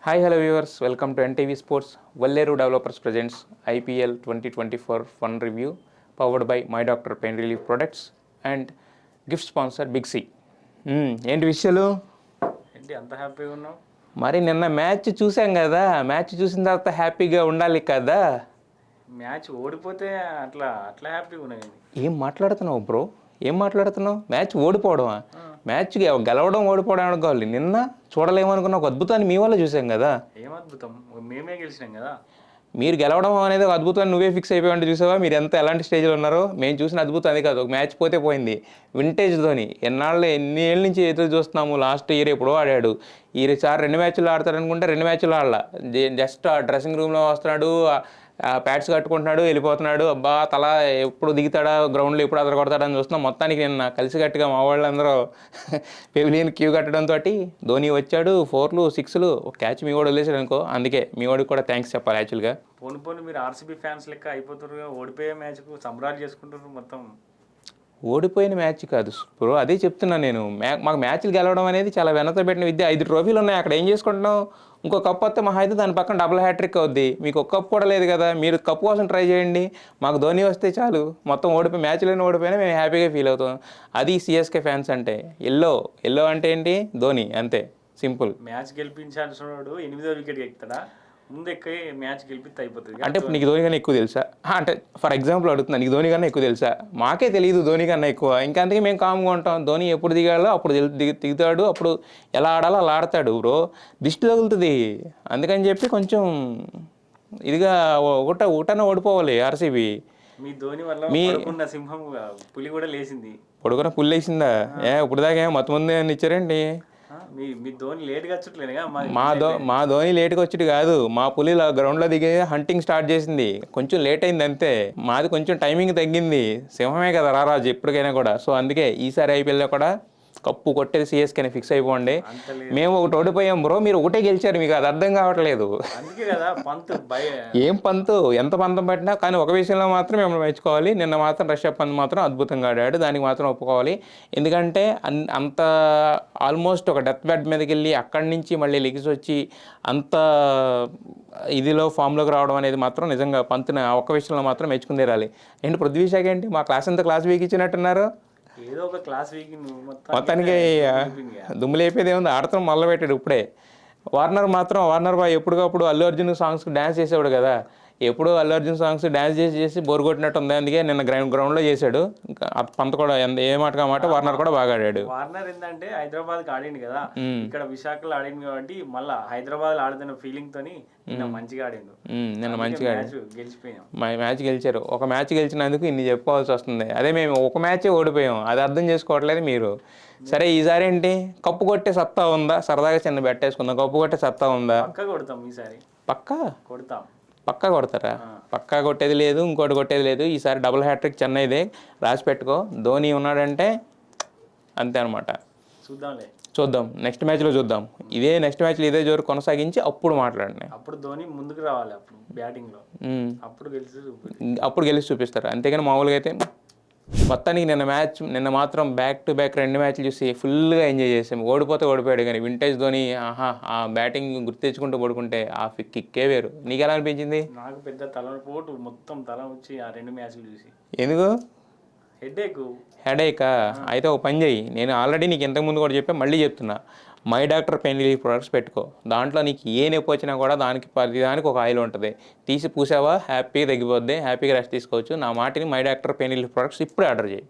Hi, hello viewers. Welcome to NTV Sports. Valleru Developers presents IPL 2024 Fun Review, powered by My Doctor Pain Relief Products and gift sponsor Big C. ఏంటి విషయాలు? ఏంటి అంత హ్యాపీగా ఉన్నావు? మరి నిన్న match చూసాం కదా, మ్యాచ్ చూసిన తర్వాత హ్యాపీగా ఉండాలి కదా. మ్యాచ్ ఓడిపోతే అట్లా అట్లా హ్యాపీగా ఉన్నాయి. ఏం మాట్లాడుతున్నావు బ్రో? ఏం మాట్లాడుతున్నావు? మ్యాచ్ ఓడిపోవడమా? మ్యాచ్ గెలవడం ఓడిపోవడం అనుకోవాలి. నిన్న చూడలేమనుకున్న ఒక అద్భుతాన్ని మీ వల్ల చూసాం కదా. ఏం అద్భుతం, మేమే గెలిచినాం కదా. మీరు గెలవడం అనేది ఒక అద్భుతాన్ని నువ్వే ఫిక్స్ అయిపోయావంటే చూసావా? మీరు ఎంత ఎలాంటి స్టేజ్లో ఉన్నారో. మేము చూసిన అద్భుతం అది కాదు, ఒక మ్యాచ్ పోతే పోయింది. వింటేజ్ ధోని ఎన్ని ఏళ్ళ నుంచి ఎదురు చూస్తున్నాము. లాస్ట్ ఇయర్ ఎప్పుడో ఆడాడు, ఈసారి 2 మ్యాచ్లు ఆడతాడు అనుకుంటే 2 మ్యాచ్లు ఆడలా. జస్ట్ ఆ డ్రెస్సింగ్ రూమ్లో వస్తున్నాడు, ప్యాడ్స్ కట్టుకుంటున్నాడు, వెళ్ళిపోతున్నాడు. అబ్బా తల ఎప్పుడు దిగుతాడా గ్రౌండ్లో, ఎప్పుడు అదర కొడతాడని చూస్తున్నాం. మొత్తానికి నిన్న కలిసికట్టుగా మా వాళ్ళందరూ పెవిలియన్ క్యూ కట్టడంతో ధోని వచ్చాడు. 4లు 6లు, ఒక క్యాచ్ మీ వాడు వదిలేసాడు అనుకో. అందుకే మీ వాడికి కూడా థ్యాంక్స్ చెప్పాలి యాక్చువల్గా. పోను మీరు ఆర్సీబీ ఫ్యాన్స్ లెక్క అయిపోతారు, ఓడిపోయే మ్యాచ్కు సంబరాలు చేసుకుంటారు మొత్తం. ఓడిపోయిన మ్యాచ్ కాదు బ్రో, అదే చెప్తున్నాను నేను. మాకు మ్యాచ్లు గెలవడం అనేది చాలా వెనత పెట్టిన విద్య. 5 ట్రోఫీలు ఉన్నాయి, అక్కడ ఏం చేసుకుంటున్నాం? ఇంకో కప్పు వస్తే మహా అయితే దాని పక్కన డబుల్ హ్యాట్రిక్ అవుద్ది. మీకు ఒక కప్పు కూడా లేదు కదా, మీరు కప్పు కోసం ట్రై చేయండి. మాకు ధోని వస్తే చాలు, మొత్తం మ్యాచ్లోనే ఓడిపోయినా మేము హ్యాపీగా ఫీల్ అవుతాం. అది సిఎస్కే ఫ్యాన్స్ అంటే. ఎల్లో అంటే ఏంటి? ధోని, అంతే సింపుల్. మ్యాచ్ గెలిపించాల్సిన వాడు 8వ వికెట్ ఎక్కుతాడా? ముందు ఎక్కి మ్యాచ్ గెలిపిస్తే అయిపోతుంది. అంటే ఇప్పుడు నీకు ధోని కన్నా ఎక్కువ తెలుసా? అంటే ఫర్ ఎగ్జాంపుల్ అడుగుతున్నా, నీకు ధోని కన్నా ఎక్కువ తెలుసా? మాకే తెలియదు ధోని కన్నా ఎక్కువ. ఇంకా అందుకే మేము కామ్గా ఉంటాం. ధోని ఎప్పుడు దిగాలో అప్పుడు దిగుతాడు, అప్పుడు ఎలా ఆడాలో అలా ఆడతాడు బ్రో. దిష్టి తగులుతుంది. అందుకని చెప్పి కొంచెం ఇదిగా ఒకటన ఓడిపోవాలి ఆర్సీబీ. మీ ధోని వల్ల సింహం పులి కూడా లేచింది. పొడుగున పుల్లు వేసిందా? ఇప్పుడు దాకా మొత్తం ముందు ఏమన్నా ఇచ్చారండి? మీ ధోని లేట్గా వచ్చట్లేదుగా. మా ధోని లేట్గా వచ్చి కాదు, మా పులి గ్రౌండ్లో దిగి హంటింగ్ స్టార్ట్ చేసింది. కొంచెం లేట్ అయింది అంతే. మాది కొంచెం టైమింగ్ తగ్గింది. సింహమే కదా రారాజు ఎప్పటికైనా కూడా. సో అందుకే ఈసారి ఐపీఎల్లో కూడా కప్పు కొట్టేది సిఎస్కేని ఫిక్స్ అయిపోండి. మేము ఒకటి ఓడిపోయాం బ్రో, మీరు ఒకటే గెలిచారు. మీకు అది అర్థం కావట్లేదు. ఏం పంతు, ఎంత పంతం పట్టినా కానీ ఒక విషయంలో మాత్రం మేము మెచ్చుకోవాలి. నిన్న మాత్రం రిషబ్ పంత్ మాత్రం అద్భుతంగా ఆడాడు, దానికి మాత్రం ఒప్పుకోవాలి. ఎందుకంటే అంత ఆల్మోస్ట్ ఒక డెత్ బెడ్ మీదకి వెళ్ళి అక్కడి నుంచి మళ్ళీ లెగిసి వచ్చి అంత ఇదిలో ఫామ్లోకి రావడం అనేది మాత్రం నిజంగా పంతుని ఒక్క విషయంలో మాత్రం మెచ్చుకుని తీరాలి. ఏంటి పృథ్వీ షా ఏంటి మా క్లాస్ అంతా క్లాస్ వీక్ ఇచ్చినట్టున్నారు? ఏదో ఒక క్లాస్ వీక్ మొత్తానికి దుమ్ములు అయిపోయింది ఏముంది, ఆడతాం మొదలు పెట్టాడు ఇప్పుడే. వార్నర్ బాయ్ ఎప్పటికప్పుడు అల్లు అర్జున్ సాంగ్స్కి డ్యాన్స్ చేసేవాడు కదా. ఎప్పుడు అల్లు అర్జున్ సాంగ్స్ డ్యాన్స్ చేసి బోర్ కొట్టినట్టు ఉంది. అందుకే నిన్న గ్రౌండ్లో చేశాడు. పంత కూడా ఏ మాట వార్నర్ కూడా బాగా ఆడాడు. వార్నర్ ఏంటంటే హైదరాబాద్కి ఆడింది కదా, ఇక్కడ విశాఖలో ఆడింది కాబట్టి మళ్ళీ హైదరాబాద్ ఆడుతున్న ఫీలింగ్ తోని మంచిగా ఆడిండు. నిన్న మంచిగా గెలిచిపోయాం. మ్యాచ్ గెలిచారు. ఒక మ్యాచ్ గెలిచినందుకు ఇన్ని చెప్పుకోవాల్సి వస్తుంది. అదే మేము ఒక మ్యాచే ఓడిపోయాం, అది అర్థం చేసుకోవట్లేదు మీరు. సరే ఈసారి ఏంటి, కప్పు కొట్టే సత్తా ఉందా? సరదాగా చిన్న బెట్టేసుకుందాం, కప్పు కొట్టే సత్తా ఉందా? పక్కా కొడతాం ఈసారి. పక్కా కొడతారా? పక్కా కొట్టేది లేదు, ఇంకోటి కొట్టేది లేదు. ఈసారి డబుల్ హ్యాట్రిక్ చెన్నైదే, రాసి పెట్టుకో. ధోని ఉన్నాడంటే అంతే అనమాట. చూద్దాం నెక్స్ట్ మ్యాచ్లో చూద్దాం. నెక్స్ట్ మ్యాచ్లో ఇదే జోరు కొనసాగించి అప్పుడు మాట్లాడండి. అప్పుడు ధోని ముందుకు రావాలి, అప్పుడు బ్యాటింగ్లో అప్పుడు గెలిచి చూపిస్తారు. అంతేగాని మామూలుగా అయితే మొత్తానికి నిన్న మాత్రం బ్యాక్ టు బ్యాక్ 2 మ్యాచ్లు చూసి ఫుల్గా ఎంజాయ్ చేసాము. ఓడిపోయాడు కానీ వింటేజ్ ధోని ఆ బ్యాటింగ్ గుర్తు తెచ్చుకుంటూ పడుకుంటే ఆ కిక్కే వేరు. నీకు ఎలా అనిపించింది? నాకు పెద్ద తలపోటు, మొత్తం తల వచ్చి ఆ 2 మ్యాచ్లు చూసి. ఎందుకు? హెడేకా? అయితే ఒక పని చేయి, నేను ఆల్రెడీ నీకు ఇంతకుముందు కూడా చెప్పా, మళ్ళీ చెప్తున్నా. My doctor pain relief products పెట్టుకో. దాంట్లో నీకు ఏ నొప్పి వచ్చినా కూడా దానికి ఒక ఆయిల్ ఉంటుంది. తీసి పూసావా హ్యాపీగా తగ్గిపోద్ది, హ్యాపీగా రెస్ట్ తీసుకోవచ్చు. నా మాటిని my doctor pain relief products ఇప్పుడే ఆర్డర్ చేయి.